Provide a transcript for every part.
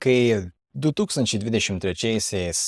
Kai 2023-aisiais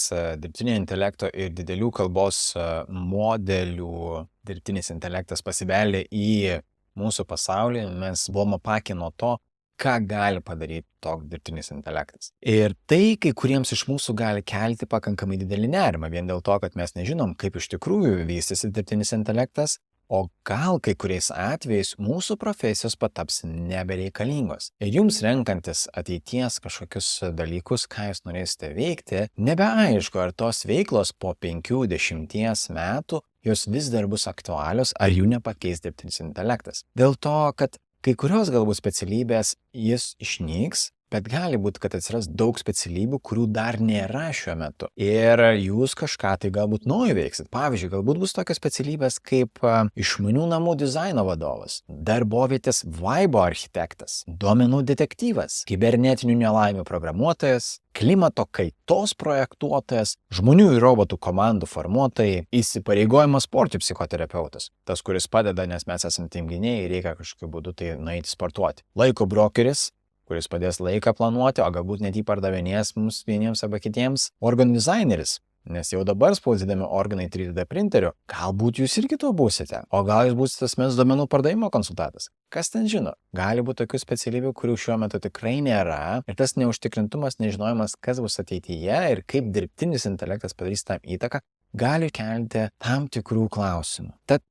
dirbtinio intelekto ir didelių kalbos modelių dirbtinis intelektas pasibeldė į mūsų pasaulį, mes buvome apakę nuo to, ką gali padaryti toks dirbtinis intelektas. Ir tai kai kuriems iš mūsų gali kelti pakankamai didelį nerimą, vien dėl to, kad mes nežinom, kaip iš tikrųjų vystysi dirbtinis intelektas, o gal kai kuriais atvejais mūsų profesijos pataps nebereikalingos. Ir jums renkantis ateities kažkokius dalykus, ką jūs norėsite veikti, nebeaišku, ar tos veiklos po 5-10 metų jos vis dar bus aktualios, ar jų nepakeis dirbtinis intelektas. Dėl to, kad kai kurios galbūt specialybės jis išnyks, bet gali būti, kad atsiras daug specialybių, kurių dar nėra šiuo metu. Ir jūs kažką tai galbūt naujo veiksit. Pavyzdžiui, galbūt bus tokios specialybės kaip išmanių namų dizaino vadovas, darbovietės vaibo architektas, duomenų detektyvas, kibernetinių nelaimių programuotojas, klimato kaitos projektuotojas, žmonių ir robotų komandų formuotojai, įsipareigojimo sportui psichoterapeutas. Tas, kuris padeda, nes mes esame tinginiai ir reikia kažkokiu būdu tai nueiti sportuoti. Laiko brokeris, kuris padės laiką planuoti, o galbūt net jį pardavinės mums vieniems arba kitiems. Organų dizaineris, nes jau dabar spausdinami organai 3D printeriu, galbūt jūs irgi to būsite, o gal jūs būsite asmens duomenų pardavimo konsultantas. Kas ten žino? Gali būti tokių specialybių, kurių šiuo metu tikrai nėra, ir tas neužtikrintumas, nežinojimas, kas bus ateityje ir kaip dirbtinis intelektas padarys tam įtaką, gali kelti tam tikrų klausimų. Tad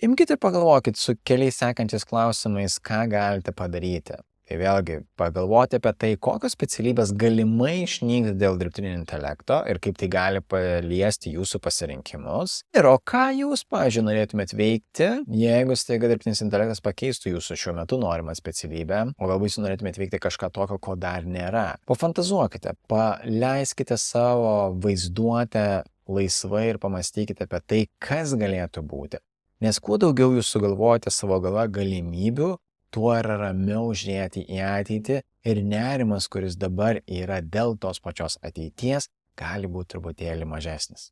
imkite ir pagalvokit su keliais sekančiais klausimais, ką galite padaryti. Tai vėlgi pagalvoti apie tai, kokios specialybės galimai išnyks dėl dirbtinio intelekto ir kaip tai gali paliesti jūsų pasirinkimus. Ir o ką jūs, pavyzdžiui, norėtumėt veikti, jeigu staiga dirbtinis intelektas pakeistų jūsų šiuo metu norimą specialybę, o galbūt jūs norėtumėt veikti kažką tokio, ko dar nėra. Pafantazuokite, paleiskite savo vaizduotę laisvai ir pamastykite apie tai, kas galėtų būti. Nes kuo daugiau jūs sugalvojate savo galva galimybių, tuo yra ramiau žiūrėti į ateitį ir nerimas, kuris dabar yra dėl tos pačios ateities, gali būti truputėlį mažesnis.